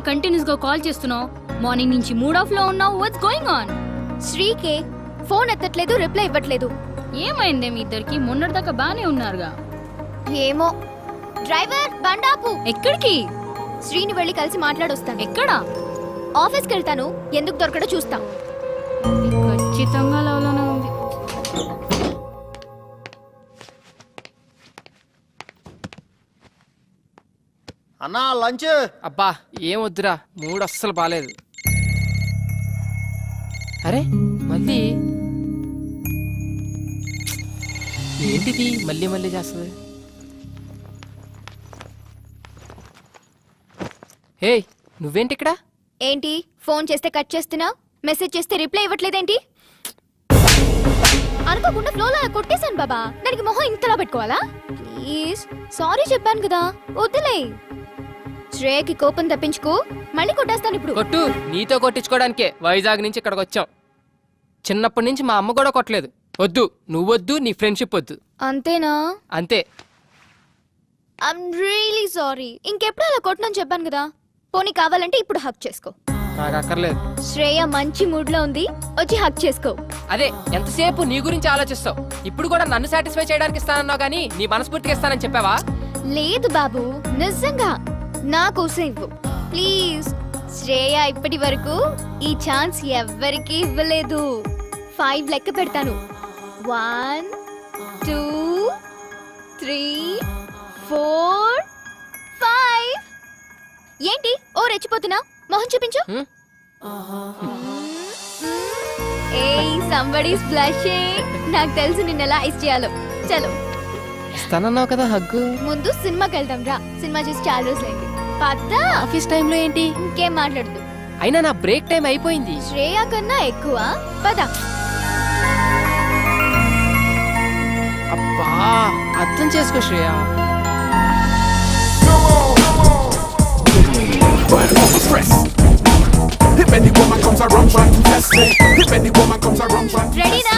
Continuous గా call చేస్తున్నావు? Morning నుంచి మూడ్ ఆఫ్ లో ఉన్నావు. What's going on? శ్రీకే ఫోన్ ఎత్తట్లేదు, రిప్లై ఇవ్వట్లేదు. ఏమైందే మీ ఇద్దరికి? మొన్నటిదాకా బానే ఉన్నారుగా. ఏమో. డ్రైవర్ బండాపు. ఎక్కడికి? శ్రీని వెళ్ళి కలిసి మాట్లాడొస్తాను. ఎక్కడ? ఆఫీస్కి వెళ్తాను, ఎందుకు దొరకడో చూస్తా. ఖచ్చితంగా లవ్లోనే ఉంది. అన్నా లంచ్. అబ్బా ఏం వద్దురా, మూడు అస్సలు బాలేదు. అరే మళ్ళీ ఏంటిది మళ్ళీ మళ్ళీ చేస్తుంది? హే నువ్వేంటి ఇక్కడ? ఏంటి ఫోన్ చేస్తే కట్ చేస్తున్నా, మెసేజ్ చేస్తే రిప్లై ఇవ్వట్లేదేంటి? అనుకోకుండా ఫ్లోలో కొట్టేశాను బాబా, దానికి మొహం ఇంతలా పెట్టుకోవాలా? ప్లీజ్ సారీ చెప్పాను కదా, వద్దులే. శ్రేయకి కోపం తప్పించుకో, మళ్ళీ కొట్టేస్తాను ఇప్పుడు. కొట్టు, నీతో కొట్టించుకోవడానికే వైజాగ్ నుంచి ఇక్కడికి వచ్చాం. చిన్నప్పటి నుంచి మా అమ్మ కూడా కొట్టలేదు. వద్దు, నువ్వొద్దు, నీ ఫ్రెండ్షిప్ వద్దు. అంతేనా? అంతే. I'm really sorry. ఇంకెప్పుడు అలా కొట్టనని చెప్పాను కదా. పోనీ కావాలంటే ఇప్పుడు హక్ చేసుకో. నాకు అక్కర్లేదు. శ్రేయ మంచి మూడ్ లో ఉంది, వచ్చి హక్ చేసుకో. అదే ఎంతసేపు నీ గురించి ఆలోచిస్తావు. ఇప్పుడు కూడా నన్ను సాటిస్ఫై చేయడానికి ఇస్తానన్నావు కానీ నీ మనస్ఫూర్తిగా ఇస్తానని చెప్పావా? లేదు బాబు, నిజంగా నా కోసం ఇవ్వు ప్లీజ్. శ్రేయ ఇప్పటి వరకు ఈ ఛాన్స్ ఎవ్వరికి ఇవ్వలేదు. 5 లెక్క పెడతాను. 1 2 3 4 5. ఏంటి ఓ రెచ్చిపోతున్నా? మొహం చూపించు. ఏయ్ సంబడీస్ బ్లషింగ్. నాకు తెలుసు నిన్నెలా ఐస్ చేయాలో. చలో ఇస్తానన్నావు కదా హగ్గు. ముందు సినిమాకి వెళ్దాం రా. సినిమా చూసి చాలా రోజులైంది. పద్దా. ఆఫీస్ టైంలో ఏంటి? ఇంకేం మాట్లాడదు. అయినా నా బ్రేక్ టైం అయిపోయింది. శ్రేయ కన్నా ఎక్కువ. పద. అబ్బా అర్థం చేసుకో శ్రేయ. రెడీనా?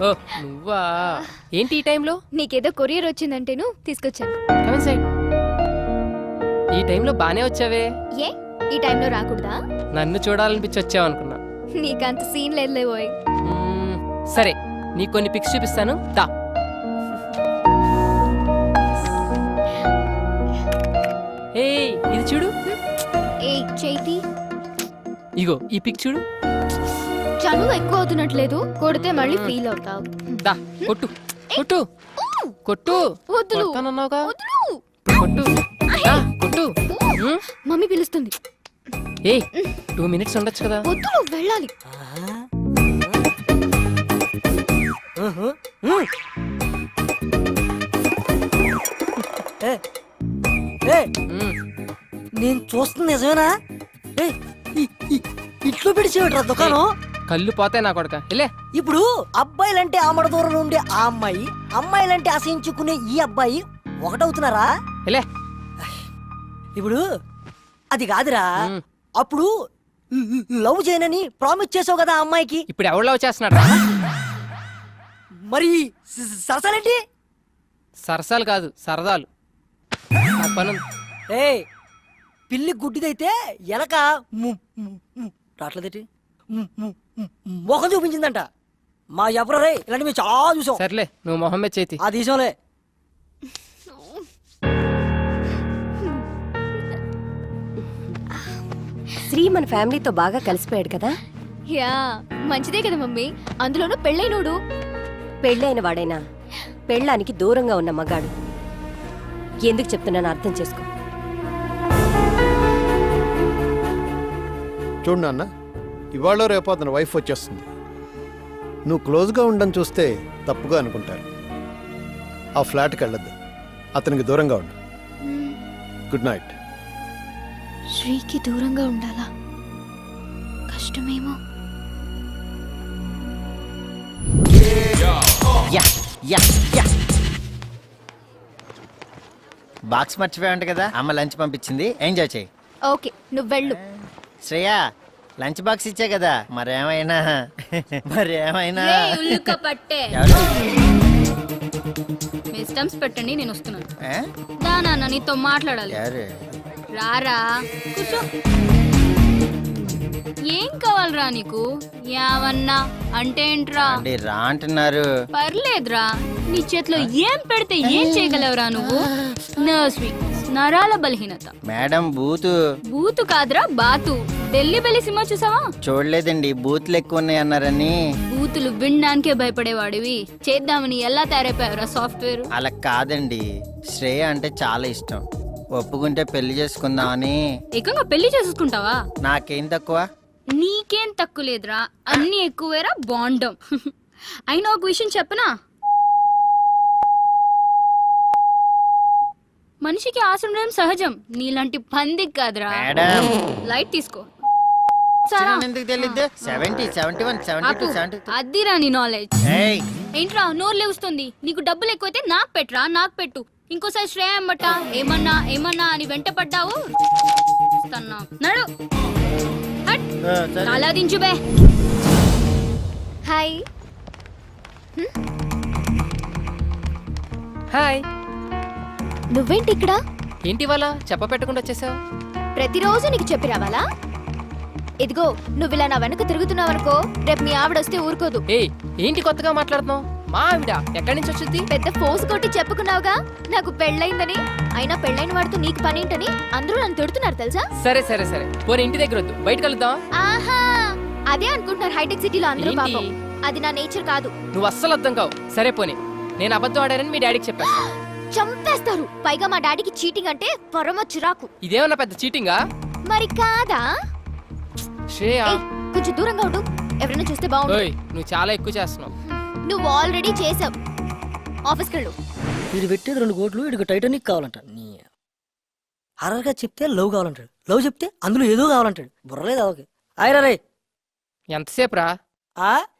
ఓ నువ్వా? ఏంటి ఈ టైంలో? నీకేదో కొరియర్ వచ్చిందంటేను తీసుకొచ్చాను. ఈ టైంలో బానే వచ్చావే. ఏ ఈ టైంలో రాకూడదా? నన్ను చూడాలనిపించి వచ్చావు అనుకున్నా. నీకంత సీన్ లేదులే ఓయ్. సరే నీకు కొన్ని పిక్స్ చూపిస్తాను దా. ఏయ్ ఇది చూడు. ఏయ్ చైతి, ఇగో ఈ పిక్ చూడు. చనువు ఎక్కువ అవుతున్నట్లేదు, కొడితే మళ్ళీ ఫీల్ అవుతావు. దా కొట్టు కొట్టు కొట్టు. వద్దులు కొడతానన్నావుగా. వద్దులు. కొట్టు దా కొట్టు. మమ్మీ పిలుస్తుంది. ఏయ్ 2 minutes ఉండొచ్చు కదా. వద్దులు వెళ్ళాలి. నేను చూస్తుంది నిజమేనా? ఇట్లో పెడిచేవట్రా దుకాణం. కళ్ళు పోతాయి నా కొడక. ఇలే ఇప్పుడు అబ్బాయిలంటే ఆమడ దూరం ఉండే ఆ అమ్మాయి, అమ్మాయిలంటే అసహించుకునే ఈ అబ్బాయి ఒకటవుతున్నారా? ఇలే ఇప్పుడు అది కాదురా, అప్పుడు లవ్ చేయనని ప్రామిస్ చేసావు కదా ఆ అమ్మాయికి. ఇప్పుడు ఎవరు లవ్ చేస్తున్నాడు? మరి సరసాలేంటి? సరసాలు కాదు సరదాలు. నాకు పని ఉంది. ఏ పిల్లి గుడ్డిదైతే ఎలక రావట్లేదేటి మొఖం చూపించిందంట. మా ఎవరు రే ఇలాంటి మేము చాలా చూసాం. సర్లే నువ్వు మొహం మీద చేతి. ఆ దేశంలే శ్రీ మన ఫ్యామిలీతో బాగా కలిసిపోయాడు కదా. యా మంచిదే కదా మమ్మీ, అందులోనూ పెళ్ళైనోడు. పెళ్ళైన వాడైనా పెళ్ళానికి దూరంగా ఉన్న మగాడు. ఎందుకు చెప్తున్నాను అర్థం చేసుకో. చూడు నాన్న, ఇవాళ రేపు అతని వైఫ్ వచ్చేస్తుంది. నువ్వు క్లోజ్గా ఉండని చూస్తే తప్పుగా అనుకుంటారు. ఆ ఫ్లాట్కి వెళ్ళొద్దు, అతనికి దూరంగా ఉండు. Good night. శ్రీకి దూరంగా ఉండాలా? కష్టమేమో. బాక్స్ మర్చిపోయావంట కదా, అమ్మ లంచ్ పంపించింది, ఎంజాయ్ చేయి. ఓకే నువ్వు వెళ్ళు. శ్రేయా లంచ్ బాక్స్ ఇచ్చే కదా, మరేమైనా రేయ్, ఉల్లుక్క పట్టే ఎవరు? మీ స్టంప్స్ పెట్టండి, నేను వస్తున్నాను. ఏ? దా నాన్న, నీతో మాట్లాడాలి. ఎవరు? రారా కూర్చో. ఏం కావాలరా నీకు? యావన్నా అంటే ఏంట్రా? అంటే రా అంటున్నారు. పర్లేదురా, నీ చేతిలో ఏం పెడితే ఏం చేయగలవురా నువ్వు? నర్స్ వీక్నెస్, నరాల బలహీనత. మేడం బూతు. బూతు కాదురా బాతు. ఢిల్లీ బెల్లి సినిమా చూసావా? చూడలేదండి, బూతులు ఎక్కువ ఉన్నాయి అన్నారని. బూతులు వినడానికే భయపడేవాడివి, చేద్దామని ఎలా తయారైపోయావురా సాఫ్ట్వేర్? అలా కాదండి, శ్రేయ అంటే చాలా ఇష్టం, ఒప్పుకుంటే పెళ్లి చేసుకుందామని. ఏకంగా పెళ్లి చేసుకుంటావా? నాకేం తక్కువ? నీకేం తక్కువ లేదురా, అన్ని ఎక్కువేరా బాండం. అయినా ఒక విషయం చెప్పనా, మనిషికి ఆశ ఉండడం సహజం, నీలాంటి పందికి కాదురా. మేడం లైట్ తీసుకో. ఎందుకు తెలియదు? 70, 71, 72, 73. అద్దిరా నీ నాలెడ్జ్. ఏయ్, ఏంట్రా నోరు లేవుస్తుంది? నీకు డబ్బులు ఎక్కువైతే నాకు పెట్టరా, నాకు పెట్టు. ఇంకోసారి శ్రేయ అమ్మట ఏమన్నా ఏమన్నా అని వెంట పడ్డావు నడు. అలా దించు బే. హాయ్. హాయ్. నువ్వేంటి ఇక్కడ? ఏంటి ఇవాళ చెప్ప పెట్టకుండా వచ్చేసావు? ప్రతిరోజు నీకు చెప్పి రావాలా? ఇదిగో నువ్వు ఇలా నా వెనక తిరుగుతున్నావనుకో, రేపు మీ ఆవిడ వస్తే ఊరుకోదు. ఏయ్ ఏంటి కొత్తగా మాట్లాడుతున్నావు? మా ఆవిడ ఎక్కడి నుంచి వచ్చింది? పెద్ద ఫోర్స్ కొట్టి చెప్పుకున్నావుగా నాకు పెళ్ళైందని. అయినా పెళ్ళైన వాడితో నీకు పనేంటని అందరూ నన్ను తిడుతున్నారు తెలుసా? సరే సరే సరే, పోనీ ఇంటి దగ్గర వద్దు, బయట కలుద్దాం. ఆహా, అదే అనుకుంటున్నారు హైటెక్ సిటీలో అందరూ. ఏంటి? పాపం అది నా నేచర్ కాదు. నువ్వు అస్సలు అర్థం కావు. సరే పోనీ, నేను అబద్ధం ఆడానని మీ డాడీకి చెప్పాను. చంపేస్తారు. పైగా మా డాడీకి చీటింగ్ అంటే పరమ చిరాకు. ఇదేమన్నా పెద్ద చీటింగా? మరి కాదా? శ్రేయ ఏయ్, కొంచెం దూరంగా ఉండు, ఎవరైనా చూస్తే బాగుండు. ఓయ్ నువ్వు చాలా ఎక్కువ చేస్తున్నావు. నువ్వు ఆల్రెడీ చేసావు. ఆఫీస్కి వెళ్ళు. వీడు పెట్టేది 2 కోట్లు, వీడికి టైటానిక్ కావాలంట. నీ హర్రర్గా చెప్తే లవ్ కావాలంటాడు, లవ్ చెప్తే అందులో ఏదో కావాలంటాడు. బుర్రలేదు ఓకే. ఆయరా రే, ఎంతసేపు రా?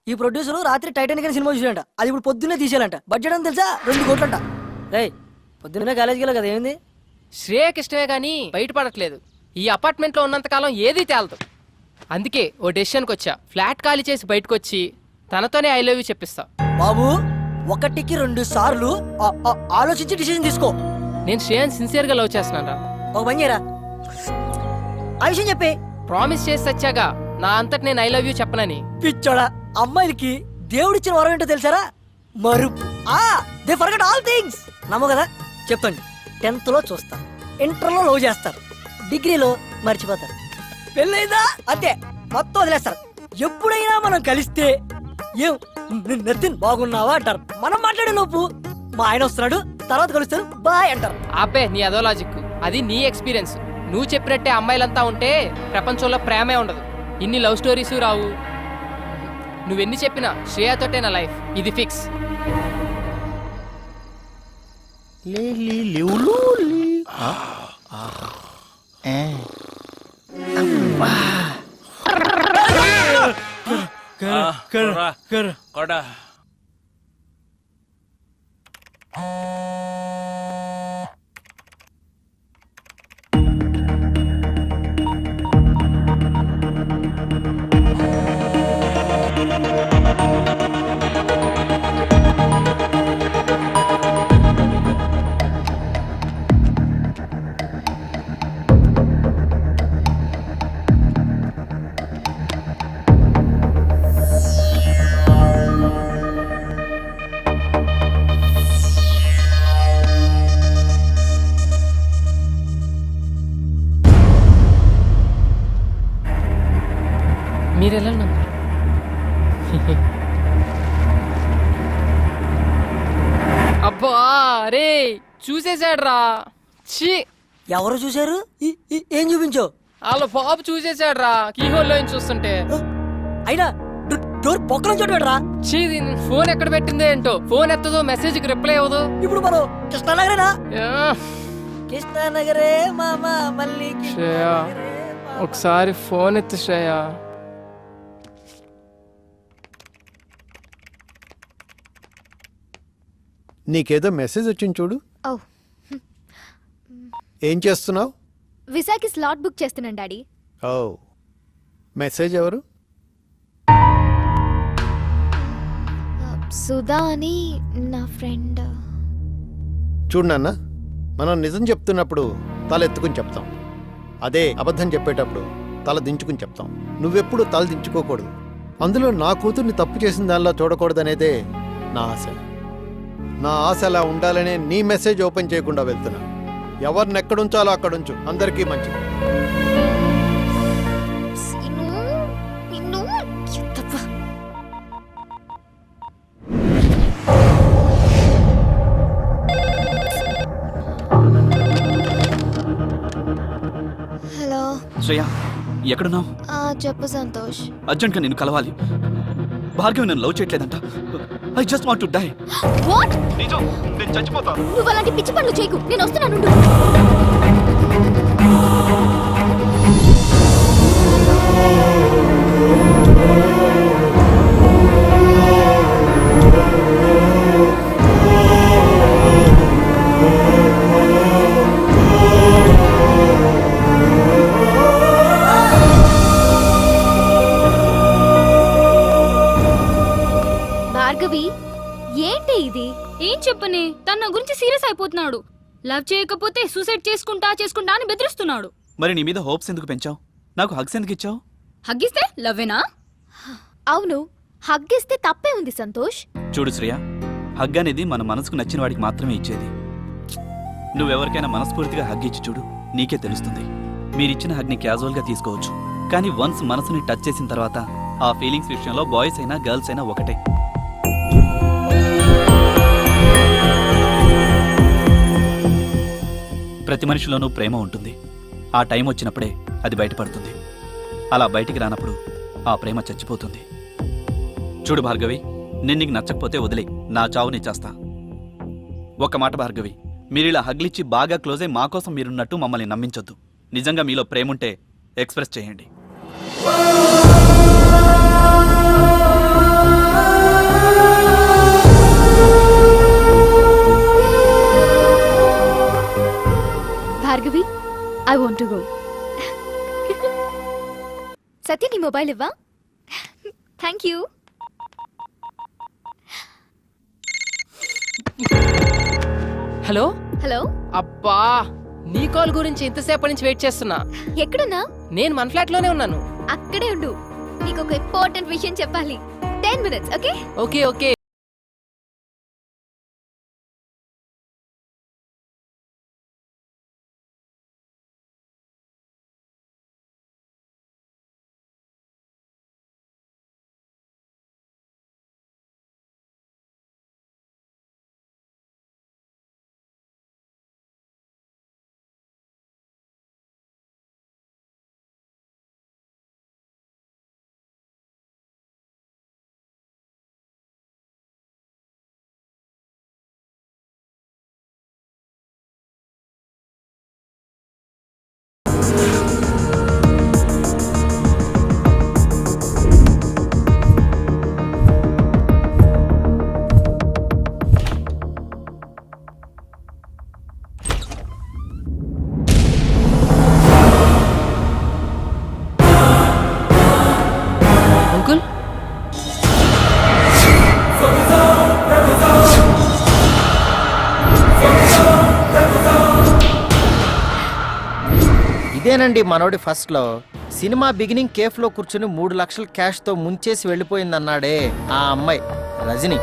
ఈ ప్రొడ్యూసర్ రాత్రి టైటానిక్ అని సినిమా చూసాడంట, అది ఇప్పుడు పొద్దున్నే తీసేయాలంట. బడ్జెట్ అని తెలుసా? 2 కోట్లంట. రే పొద్దున్నే కాలేజీకి వెళ్ళా కదా, ఏమైంది? శ్రేయకి ఇష్టమే గానీ బయటపడట్లేదు. ఈ అపార్ట్మెంట్లో ఉన్నంతకాలం ఏదీ తేలదు. అందుకే ఓ డెసిషన్కి వచ్చా. ఫ్లాట్ ఖాళీ చేసి బయటకు వచ్చి తనతోనే ఐ లవ్ యూ చెప్పిస్తా. బాబు 1కి 2 సార్లు ఆలోచించి డిసిజన్ తీసుకో. నేను శ్రేయని సిన్సియర్గా లవ్ చేస్తున్నాను రా. ఒక పని చేయరా, ఆ విషయం చెప్పే. ప్రామిస్ చేసి వచ్చాగా నా అంతటి నేను ఐ లవ్ యూ చెప్పనని. పిచ్చోడా, అమ్మాయిలకి దేవుడిచ్చిన వరం ఏంటో తెలుసారా? మరుపు. They forget all things. నమ్మో కదా, చెప్పండి. 10th లో చూస్తారు, ఇంటర్లో లవ్ చేస్తారు, డిగ్రీలో మర్చిపోతారు, పెళ్ళైందా అంతే మొత్తం వదిలేస్తారు. ఎప్పుడైనా మనం కలిస్తే ఏం నతిన్ బాగున్నావా అంటారు. మనం మాట్లాడే లోపు మా ఆయన వస్తున్నాడు, తర్వాత కలుస్తారు, బాయ్ అంటారు. అబ్బే నీ అదో లాజిక్, అది నీ ఎక్స్పీరియన్స్. నువ్వు చెప్పినట్టే అమ్మాయిలంతా ఉంటే ప్రపంచంలో ప్రేమే ఉండదు, ఇన్ని లవ్ స్టోరీస్ రావు. నువ్వెన్ని చెప్పినా శ్రేయతోటే నా లైఫ్, ఇది ఫిక్స్. కొడా రే చూసేశాడ్రా. ఛీ, ఎవరు చూశారు? ఏం చూపించో? వాళ్ళ బాబు చూసేశాడ్రా కీహోల్లో నుంచి చూస్తుంటే. అయినా డోర్ పొక్కల చూడరా. ఛీ, దీని ఫోన్ ఎక్కడ పెట్టిందో ఏంటో. ఫోన్ ఎత్తదో, మెసేజ్ కి రిప్లై అవ్వదు. ఇప్పుడు మనం కృష్ణానగరేనా? యా. కృష్ణానగరే మామ మళ్ళీ శ్రేయ, ఒకసారి ఫోన్ ఎత్తు శ్రేయ. నీకేదో మెసేజ్ వచ్చింది చూడు. ఓ ఏం చేస్తున్నావు? విసాకి స్లాట్ బుక్ చేస్తున్నాను డాడీ. ఓ, మెసేజ్ ఎవరు? సుధా అని నా ఫ్రెండ్. చూడు నాన్న, మనం నిజం చెప్తున్నప్పుడు తల ఎత్తుకుని చెప్తాం. అదే అబద్ధం చెప్పేటప్పుడు తల దించుకుని చెప్తాం. నువ్వెప్పుడు తల దించుకోకూడదు. అందులో నా కూతుర్ని తప్పు చేసిన దానిలో చూడకూడదనేదే నా ఆశ. నా ఆశ అలా ఉండాలనే నీ మెసేజ్ ఓపెన్ చేయకుండా వెళ్తున్నా. ఎవరిని ఎక్కడుంచాలో అక్కడుంచు, అందరికీ మంచిది. హలో శ్రేయ, ఎక్కడున్నావు? చెప్పు సంతోష్. అర్జెంట్గా నేను కలవాలి. భార్గవి నన్ను లవ్ చేయట్లేదంట. I just want to die. What? నిజం, నేను చచ్చిపోతాను. నువ్వు అలాంటి పిచ్చి పనులు చేయకు. నేను వస్తున్నాను. భార్గవి, ఏంటి ఇది? ఏం చెప్పనే, తన నా గురించి సీరియస్ అయిపోతున్నాడు. లవ్ చేయకపోతే సూసైడ్ చేసుకుంటా అని బెదిరిస్తున్నాడు. మరి నీ మీద హోప్స్ ఎందుకు పెంచావు? నాకు హగ్స్ ఎందుకు ఇచ్చావు? హగ్గిస్తే లవ్వేనా? అవును, హగ్గిస్తే తప్పే ఉంది సంతోష్. చూడు శ్రేయ, హగ్ అనేది మన మనసుకు నచ్చిన వాడికి మాత్రమే ఇచ్చేది. నువ్వెవరికైనా మనస్ఫూర్తిగా హగ్ ఇచ్చి చూడు, నీకే తెలుస్తుంది. మీరిచ్చిన హగ్ని క్యాజువల్గా తీసుకోవచ్చు, కానీ వన్స్ మనసుని టచ్ చేసిన తర్వాత ఆ ఫీలింగ్స్ విషయంలో బాయ్స్ అయినా గర్ల్స్ అయినా ఒకటే. ప్రతి మనిషిలోనూ ప్రేమ ఉంటుంది. ఆ టైం వచ్చినప్పుడే అది బయటపడుతుంది. అలా బయటికి రానప్పుడు ఆ ప్రేమ చచ్చిపోతుంది. చూడు భార్గవి, నేను నీకు నచ్చకపోతే వదిలే, నా చావు నీ చేస్తా. ఒక్క మాట భార్గవి, మీరిలా హగ్లిచ్చి బాగా క్లోజ్ అయి మా కోసం మీరున్నట్టు మమ్మల్ని నమ్మించొద్దు. నిజంగా మీలో ప్రేముంటే ఎక్స్ప్రెస్ చేయండి. Bhargavi, I want to go. Satya, నీ మొబైల్ ఇవ్వా? Thank you. Hello hello. అబ్బా, నీ కాల్ గురించి ఇంతసేపటి నుంచి వెయిట్ చేస్తున్నా. ఎక్కడున్నా? నేను మన ఫ్లాట్ లోనే ఉన్నాను. అక్కడే ఉండు, నీకు ఒక ఇంపార్టెంట్ విషయం చెప్పాలి. 10 minutes, okay? Okay okay. Uncle, ఇదేనండి మనోడి ఫస్ట్లో. సినిమా బిగినింగ్ కేఫ్లో కూర్చుని 3 లక్షల క్యాష్తో ముంచేసి వెళ్ళిపోయిందన్నాడే ఆ అమ్మాయి రజని.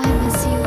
I miss you.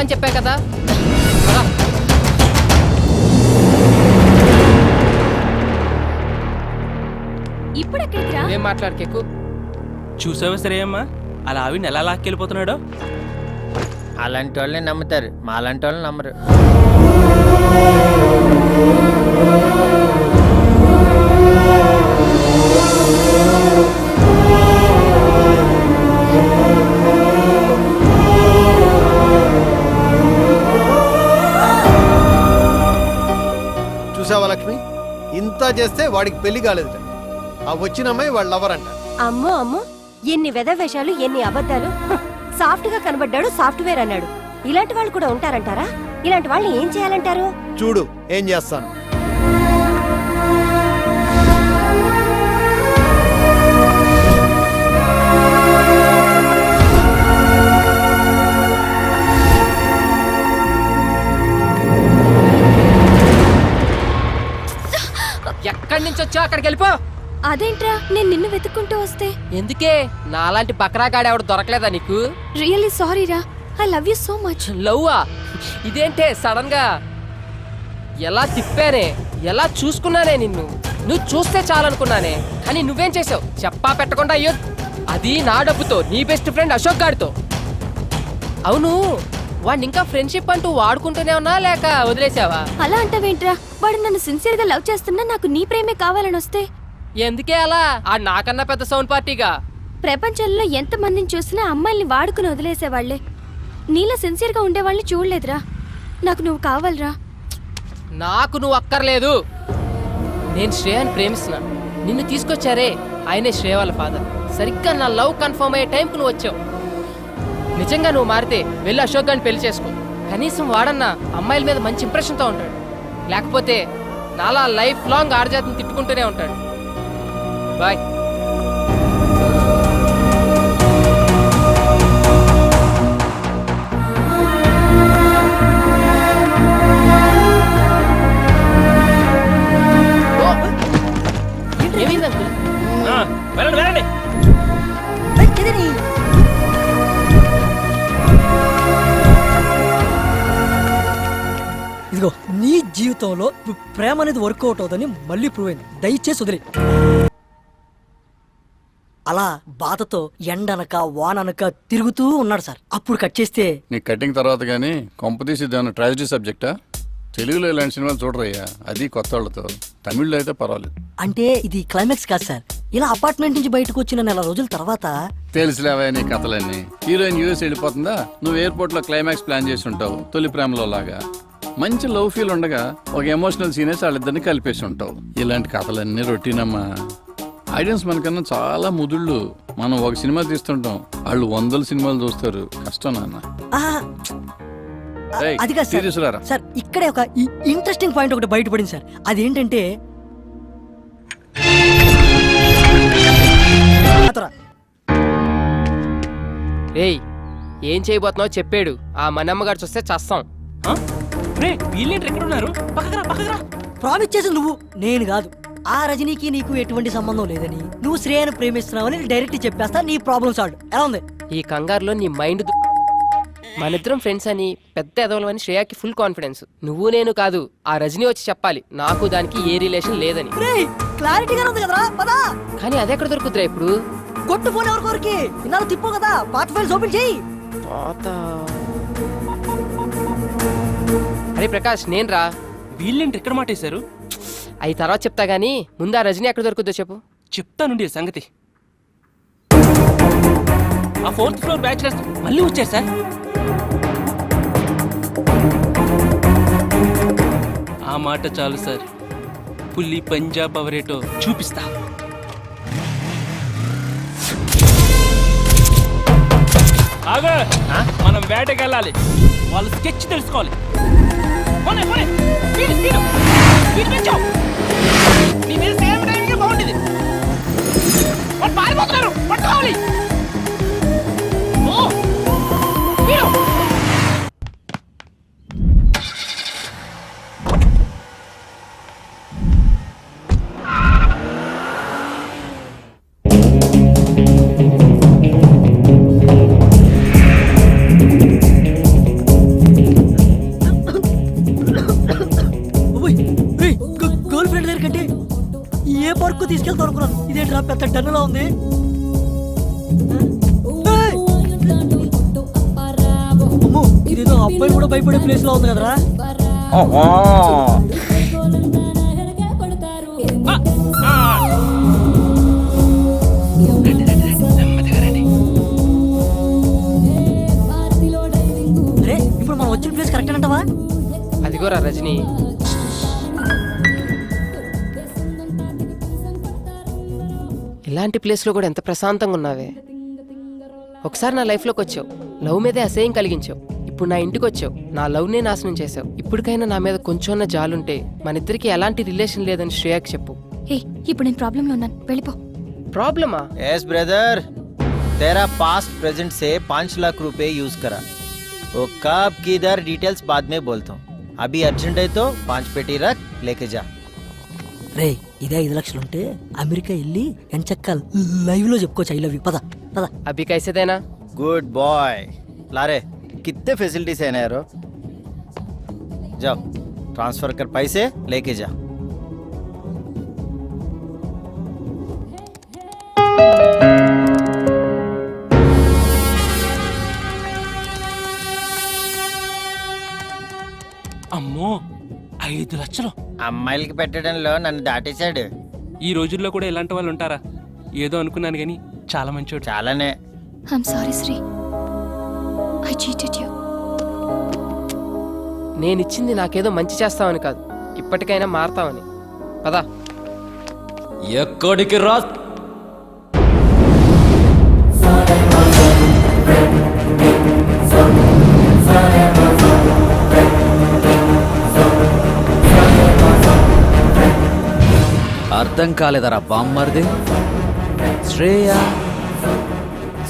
వెళ్ళమని చెప్పా కదా. రా. ఇప్పుడు ఎక్కడికి రా? ఏం మాట్లాడకేకు. చూసావా సరే అమ్మా అలా ఆవిడని ఎలా లాక్కెళ్ళిపోతున్నాడో. అలాంటి వాళ్ళని నమ్ముతారు, మాలాంటి వాళ్ళని నమ్మరు. చూసావా లక్ష్మి, ఇంత చేస్తే వాడికి పెళ్లి కాలేదు. ఆ వచ్చిన అమ్మాయి వాళ్ళ లవర్ అంట. అమ్మో అమ్మో, ఎన్ని వెధవేషాలు, ఎన్ని అబద్ధాలు. సాఫ్ట్ గా కనబడ్డాడు, సాఫ్ట్వేర్ అన్నాడు. ఇలాంటి వాళ్ళు కూడా ఉంటారంటారా? ఇలాంటి వాళ్ళని ఏం చేయాలంటారు? చూడు ఏం చేస్తాను. ఎక్కడి నుంచి వచ్చావు అక్కడికి వెళ్ళిపో. అదేంట్రా నేను నిన్ను వెతుక్కుంటూ వస్తే? ఎందుకే నాలాంటి బకరాగాడు ఎవడు దొరకలేదా నీకు? రియల్లీ సారీ రా, I love you so much. లవ్వా? ఇదేంటే సడన్ గా? ఎలా తిప్పానే, ఎలా చూసుకున్నానే నిన్ను. నువ్వు చూస్తే చాలనుకున్నానే, కానీ నువ్వేం చేసావు చెప్పా పెట్టకుండా. అయ్యో, అది నా డబ్బుతో నీ బెస్ట్ ఫ్రెండ్ అశోక్ గాడితో. అవును, వాడిని ఇంకా ఫ్రెండ్షిప్ అంటూ వాడుకుంటూనే ఉన్నా లేక వదిలేసావా? అలా అంటావేంట్రా? వాడు నన్ను సిన్సియర్ గా లవ్ చేస్తున్నా, నాకు నీ ప్రేమే కావాలని వస్తే? ఎందుకే అలా? ఆ నాకన్నా పెద్ద సౌండ్ పార్టీగా. ప్రపంచంలో ఎంత మందిని చూసినా అమ్మాయిల్ని వాడుకుని వదిలేసేవాళ్లే. నీలా సిన్సియర్ గా ఉండేవాళ్ళని చూడలేదురా. నాకు నువ్వు కావాలరా. నాకు నువ్వు అక్కర్లేదు. నేను శ్రేయాని ప్రేమిస్తున్నాను. నిన్ను తీసుకొచ్చారే ఆయనే శ్రేయ వాళ్ళ ఫాదర్. సరిగ్గా నా లవ్ కన్ఫర్మ్ అయ్యే టైంకు నువ్వు వచ్చావు. నిజంగా నువ్వు మారితే వెళ్ళి అశోక్ గారిని పెళ్లి చేసుకో. కనీసం వాడన్నా అమ్మాయిల మీద మంచి ఇంప్రెషన్తో ఉంటాడు. లేకపోతే నాలా లైఫ్ లాంగ్ ఆడజాతిని తిట్టుకుంటూనే ఉంటాడు. బాయ్. ఏమైంది అంకుల్? వెళ్ళండి వెళ్ళండి. ఇదిగో నీ జీవితంలో ప్రేమ అనేది వర్కౌట్ అవుతుందని మళ్ళీ ప్రూవ్ అయింది. దయచేసి వదిలే. అలా బాధతో ఎండనక వాననక తిరుగుతూ ఉన్నాడు సార్. అప్పుడు కట్ చేస్తే నీ కటింగ్ తర్వాత కానీ కొంపతీసి దాని ట్రాజడీ సబ్జెక్టా? తెలుగులో ఇలాంటి సినిమాలు చూడరయ్యా, అది కొత్త వాళ్ళతో. తమిళ్లో అయితే పర్వాలేదు. అంటే ఇది క్లైమాక్స్ కాదు సార్. ఇలా అపార్ట్మెంట్ నుంచి బయటకు వచ్చిన నెల రోజుల తర్వాత తెలుసులేవా నీ కథలన్నీ. హీరోయిన్ యూఎస్ వెళ్ళిపోతుందా, నువ్వు ఎయిర్పోర్ట్ లో క్లైమాక్స్ ప్లాన్ చేసి ఉంటావు. తొలి ప్రేమలో లాగా మంచి లవ్ ఫీల్ ఉండగా ఒక ఎమోషనల్ సీనేసి వాళ్ళిద్దరిని కలిపేసి ఉంటావు. ఇలాంటి కథలన్నీ రొటీన్ అమ్మా. ఆడియన్స్ మనకన్నా చాలా ముదుళ్ళు. మనం ఒక సినిమా తీస్తుంటాం, వాళ్ళు 100 సినిమాలు చూస్తారు. కష్టం నాన్న. ఏయ్, అది కాదు serious రారా. సార్. ఇక్కడే ఒక ఇంట్రెస్టింగ్ పాయింట్ ఒకటి బయటపడింది సార్. అదేంటంటే ఏయ్, ఏం చేయబోతున్నావు చెప్పాడు. ఆ మనమ్మగారు చూస్తే చస్తాం. వీళ్ళేంటి ఎక్కడ ఉన్నారు? పక్కరా పక్కరా. ప్రామిస్ చేసి నువ్వు, నేను కాదు. ఆ రజనీకి నీకు ఎటువంటి సంబంధం లేదని, నువ్వు శ్రేయను ప్రేమిస్తున్నావని డైరెక్ట్ చెప్పేస్తా. నీ ప్రాబ్లం సాల్వ్. ఎలా ఉంది? ఈ కంగారులో నీ మైండ్ మనిద్దరం ఫ్రెండ్స్ అని, పెద్ద ఎదవలని శ్రేయాకి ఫుల్ కాన్ఫిడెన్స్. నువ్వు నేను కాదు, ఆ రజనీ వచ్చి చెప్పాలి నాకు దానికి ఏ రిలేషన్ లేదని. క్లారిటీగా ఉంది కదరా, పదా. కానీ అదెక్కడ దొరుకుతురా ఇప్పుడు? కొట్టు ఫోన్ ఎవరికొరికి ఇన్నాళ్ళు తిప్పు కదా. పాత ఫైల్స్ ఓపెన్ చేయి. అరే ప్రకాష్, నేను రా. వీళ్ళేంటి ఎక్కడ మాటేశారు? అవి తర్వాత చెప్తా గానీ ముందు ఆ రజనీ ఎక్కడ దొరుకుతుందో చెప్పు. చెప్తానుండి సంగతి. ఆ 4th ఫ్లోర్ బ్యాచ్లర్స్ మళ్ళీ వచ్చారు సార్. ఆ మాట చాలు సార్. పులి పంజాబ్ అవరేటో చూపిస్తా. ఆగా, మనం వేటకెళ్ళాలి. వాళ్ళ స్కెచ్ తెలుసుకోవాలి. పోనీ, పోనీ. Speed, speed. స్పీడ్ పెంచావు. నీ మీద సేమ్ టైమింగ్ బాగుండేది. వాళ్ళు పారిపోతున్నారు, పట్టుకోవాలి. ఓ, స్పీడ్. స్కూల్ ఫ్రెండ్ దగ్గరికి ఏ పార్క్ తీసుకెళ్తాం అనుకున్నాను. ఇదేంట్రా పెద్ద టన్నులా ఉంది. ఏయ్! అమ్మో, ఇదేదో అబ్బాయి కూడా భయపడే ప్లేస్ లో ఉంది కదరా. అరే ఇప్పుడు మనం వచ్చిన ప్లేస్ కరెక్ట్ అంటావా? అదిగోరా రజనీ. ఇలాంటి ప్లేస్లో కూడా ఎంత ప్రశాంతంగా ఉన్నావే. ఒకసారి నా లైఫ్లోకి వచ్చావు, లవ్ మీదే అసహ్యం కలిగించావు. ఇప్పుడు నా ఇంటికి వచ్చావు, నా లవ్నే నాశనం చేసావు. ఇప్పటికైనా నా మీద కొంచెం జాలుంటే మన ఇద్దరికి ఎలాంటి రిలేషన్ లేదని శ్రేయాకి చెప్పు. ఏ ఇప్పుడు నేను ప్రాబ్లంలో ఉన్నాను, వెళ్ళిపో. ప్రాబ్లమా? यस ब्रदर, तेरा पास्ट प्रेजेंट से 5 लाख रुपए यूज करा. वो कब किधर डिटेल्स बाद में बोलता हूँ. अभी अर्जेंट है तो 5 पेटी रख, लेके जा. రే ఇదే 5 లక్షలు ఉంటే అమెరికా వెళ్ళి ఎంచక్క లైవ్ లో చెప్పుకోవచ్చు ఐ లవ్ యూ. పద పద. అభి కైసేదేనా? Good boy. लारे कितने फैसिलिटीज है ना यारो. जाओ ट्रांसफर कर पैसे, लेके जा. అమ్మో 5 లక్షలు అమ్మాయిలకి పెట్టడంలో నన్ను దాటేశాడు. ఈ రోజుల్లో కూడా ఇలాంటి వాళ్ళు ఉంటారా? ఏదో అనుకున్నాను కానీ చాలా మంచోడు. చాలానే. I'm sorry Sri, I cheated you. నేనిచ్చింది నాకేదో మంచి చేస్తావని కాదు, ఇప్పటికైనా మారతావని. పదా. ఎక్కడికి రా? అర్థం కాలేదరా బామ్మర్ది? Shreya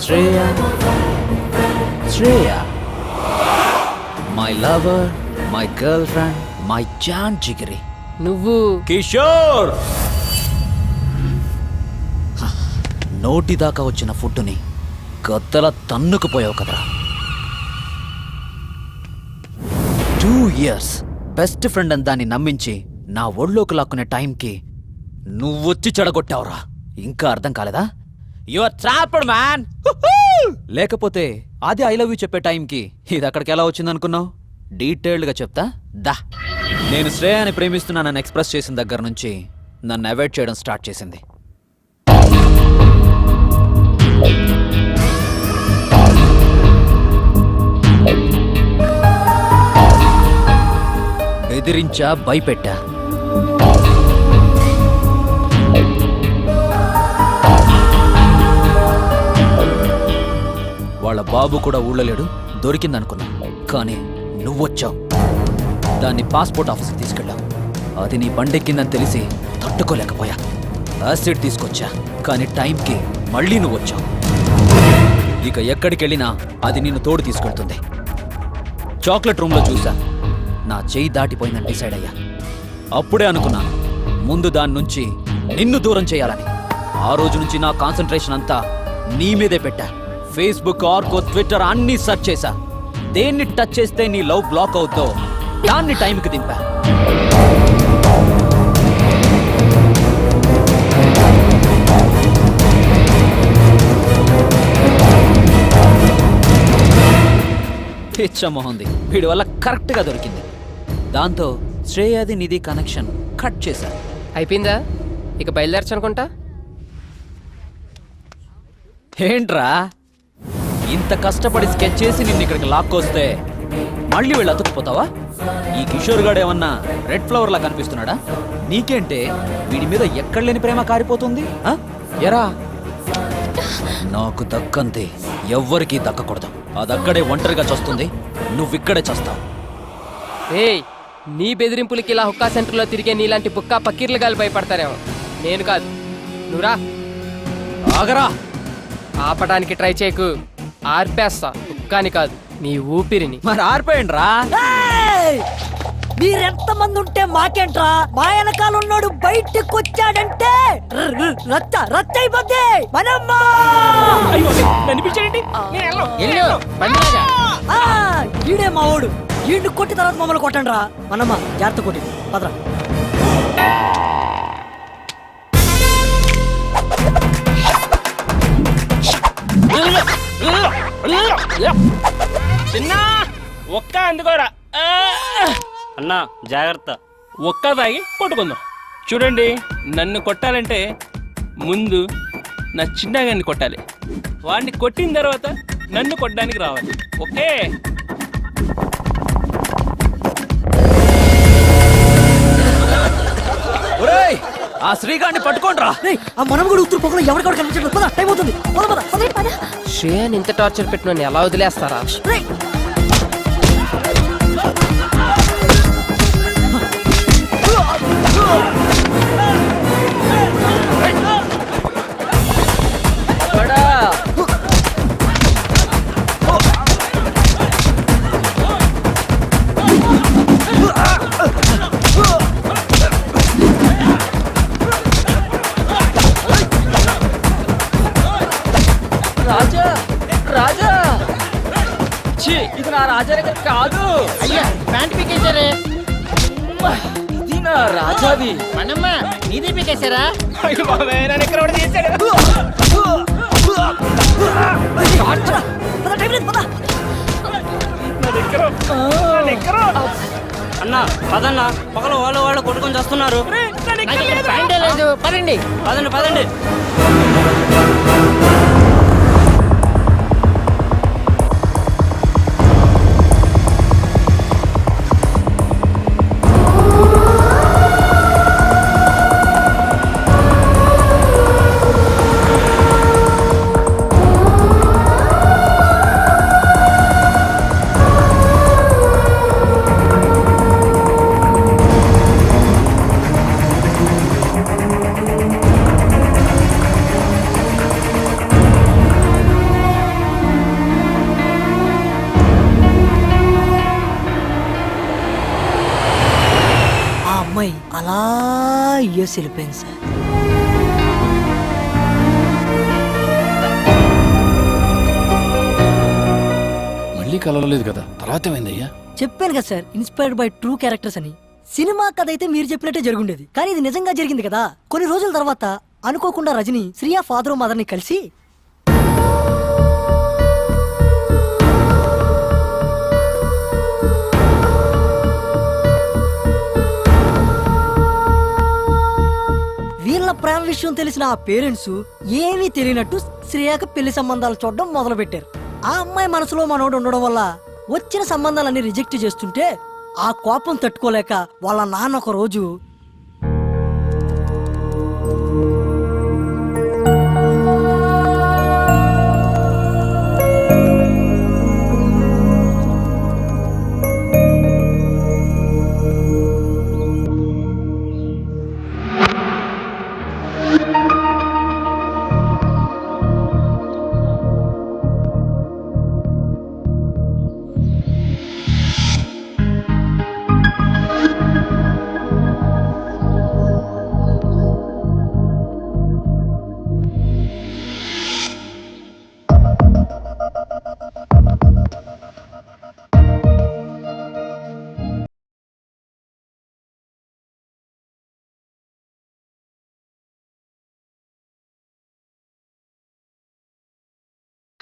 Shreya Shreya, my lover, my girl friend, my జాన్ జిగరి. నువ్వు కిషోర్. నోటి దాకా వచ్చిన ఫుడ్డుని గద్దల తన్నుకుపోయావు కదరా. 2 years బెస్ట్ ఫ్రెండ్ అని దాన్ని నమ్మించి నా ఒళ్ళోకి లాక్కునే టైంకి నువ్వొచ్చి చెడగొట్టావురా. ఇంకా అర్థం కాలేదా? Your trapped man. లేకపోతే అది ఐ లవ్ యూ చెప్పే టైంకి ఇది అక్కడికి ఎలా వచ్చిందనుకున్నావు? డీటెయిల్డ్గా చెప్తా దా. నేను శ్రేయాని ప్రేమిస్తున్నానని ఎక్స్ప్రెస్ చేసిన దగ్గర నుంచి నన్ను అవాయిడ్ చేయడం స్టార్ట్ చేసింది. బెదిరించా, భయపెట్టా. వాళ్ళ బాబు కూడా ఊళ్ళో లేడు, దొరికిందనుకున్నా. కానీ నువ్వొచ్చావు, దాన్ని పాస్పోర్ట్ ఆఫీస్కి తీసుకెళ్ళావు. అది నీ బండెక్కిందని తెలిసి తట్టుకోలేకపోయా. యాసిడ్ తీసుకొచ్చా, కానీ టైంకి మళ్ళీ నువ్వు వచ్చావు. ఇక ఎక్కడికి వెళ్ళినా అది నిన్ను తోడు తీసుకెళ్తుంది. చాక్లెట్ రూమ్లో చూసా, నా చెయ్యి దాటిపోయిందని డిసైడ్ అయ్యా. అప్పుడే అనుకున్నాను ముందు దాని నుంచి నిన్ను దూరం చేయాలని. ఆ రోజు నుంచి నా కాన్సంట్రేషన్ అంతా నీ మీదే పెట్టా. ఫేస్బుక్, ఆర్కో, ట్విట్టర్ అన్నీ సెర్చ్ చేశా. దేన్ని టచ్ చేస్తే నీ లవ్ బ్లాక్ అవుద్దో దాన్ని టైంకి దింపా. పిచ్చమోహంది, వీడి వల్ల కరెక్ట్గా దొరికింది. దాంతో శ్రేయాది నిధి కనెక్షన్ కట్ చేశా. అయిపోయిందా? ఇక బయలుదేరచ్చు అనుకుంటా. ఏంట్రా ఇంత కష్టపడి స్కెచ్ చేసి నిన్ను ఇక్కడికి లాక్కొస్తే మళ్ళీ వెళ్ళి అతుక్కుపోతావా? ఈ కిషోర్ గాడు ఏమన్నా రెడ్ ఫ్లవర్ లా కనిపిస్తున్నాడా? నీకేంటే వీడి మీద ఎక్కడ లేని ప్రేమ కారిపోతుంది. ఎరా, నాకు దక్కంతే ఎవ్వరికీ దక్కకూడదు. అదక్కడే ఒంటరిగా చస్తుంది, నువ్విక్కడే చస్తావు. ఏయ్, నీ బెదిరింపులకి ఇలా హుక్కా సెంటర్లో తిరిగే నీలాంటి పుక్కా పక్కీర్లు గాలి భయపడతారేమో. నేను కాదు, నువ్వురా. ఆగరా. ఆపడానికి ట్రై చేయకు, ఆర్పేస్తా. హుక్కాని కాదు, నీ ఊపిరిని. మరి ఆర్పేయండి రా. మీరెంత మంది ఉంటే మాకేంట్రా? మా వెనకాల ఉన్నాడు బయటకు వచ్చాడంటే రచ్చ రచ్చ అయిపోద్ది. మనమ్మా ఈడే మా ఓడు. ఈడు కొట్టి తర్వాత మమ్మల్ని కొట్టండి రా. మనమ్మ జాగ్రత్త కొట్టి పదరా. అందుకోరా అన్నా జాగ్రత్త. ఒక్క తాగి కొట్టుకుందాం. చూడండి, నన్ను కొట్టాలంటే ముందు నా చిన్నగాన్ని కొట్టాలి. వాడిని కొట్టిన తర్వాత నన్ను కొట్టడానికి రావాలి. ఓకే? ఆ శ్రీగాడిని పట్టుకోండిరా. ఆ మనం కూడా ఉత్తర పొగలో ఎవరికక్కడ కనిపించట్లేదు. పద, టైం అవుతుంది. పద, పద. శ్రేయాని ఇంత టార్చర్ పెట్టిన ఎలా వదిలేస్తారా? రేయ్, రాజా రాజా ఛీ, ఇది నా రాజా దగ్గర కాదు. అయ్యా ప్యాంట్ పీకేశారే. ఇది నా రాజాది. మనమ్మ నీది పీకేశారా? అయ్యో బాబాయ్, నన్ను ఇక్కడ ఒకడు తీశాడు. పద, టైం లేదు, పద. అన్నా పదన్నా, పగల వాళ్ళు కొట్టుకొని చేస్తున్నారు. ప్యాంటే లేదు, పదండి. పదండి. ఆ అమ్మాయి అలా యూఎస్ వెళ్ళిపోయింది సార్. మళ్ళీ కలవలేదు కదా, తర్వాత ఏమైందయ్యా? చెప్పాను కదా sir, inspired by true characters అని. సినిమా కథ అయితే మీరు చెప్పినట్టే జరుగుండేది, కానీ ఇది నిజంగా జరిగింది కదా. కొన్ని రోజుల తర్వాత అనుకోకుండా రజని శ్రియా ఫాదర్ మదర్ ని కలిసి వీళ్ళ ప్రేమ విషయం తెలిసిన ఆ పేరెంట్స్ ఏమీ తెలియనట్టు శ్రేయాకి పెళ్లి సంబంధాలు చూడడం మొదలు పెట్టారు. ఆ అమ్మాయి మనసులో మనోడు ఉండడం వల్ల వచ్చిన సంబంధాలన్నీ రిజెక్ట్ చేస్తుంటే ఆ కోపం తట్టుకోలేక వాళ్ళ నాన్న ఒక రోజు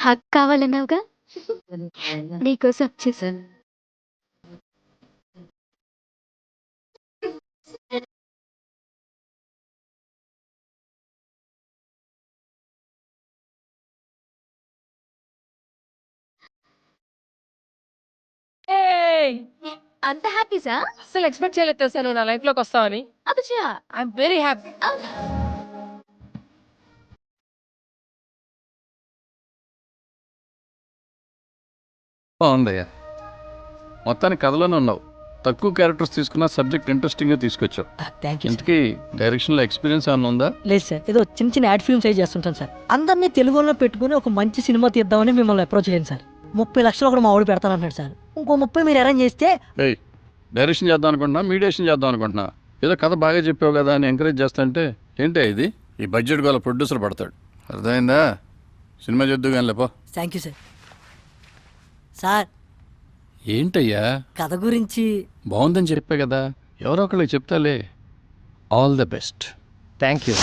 హక్ కావాలన్నావుగా, నీకోసం వచ్చేసాను. అంత హ్యాపీసా? అసలు ఎక్స్పెక్ట్ చేయలేదు తెలుసా నువ్వు నా లైఫ్ లోకి వస్తావని. అచ్చా, ఐఎమ్ వెరీ హ్యాపీ. బాగుందయ్యా, మొత్తానికి కథలోనే ఉన్నావు. తక్కువ క్యారెక్టర్స్ తీసుకున్న సబ్జెక్ట్ ఇంట్రెస్టింగ్గా తీసుకొచ్చావు. Thank you. ఇంతకీ డైరెక్షన్లో ఎక్స్పీరియన్స్ ఏమైనా ఉందా? లేదు సార్, ఏదో చిన్న చిన్న యాడ్ ఫిల్మ్స్ అయి చేస్తుంటాను సార్. అందరినీ తెలుగులో పెట్టుకుని ఒక మంచి సినిమా తీద్దామని మిమ్మల్ని అప్రోచ్ అయ్యాను సార్. 30 లక్షలు ఒకటి మా వాడు పెడతానంటున్నాడు సార్. ఇంకో 30 మీరు అరేంజ్ చేస్తే. ఏయ్, డైరెక్షన్ చేద్దాం అనుకుంటున్నా, మీడియేషన్ చేద్దాం అనుకుంటున్నా. ఏదో కథ బాగా చెప్పావు కదా అని ఎంకరేజ్ చేస్తాంటే ఏంటే ఇది? ఈ బడ్జెట్ గల ప్రొడ్యూసర్ పడతాడు, అర్థమైందా? సినిమా చేద్దు కానీ లేపో. Thank you sir. సార్, ఏంటయ్యా కథ గురించి బాగుందని చెప్పే కదా, ఎవరో ఒకళ్ళకి చెప్తాలే. All the best. Thank you.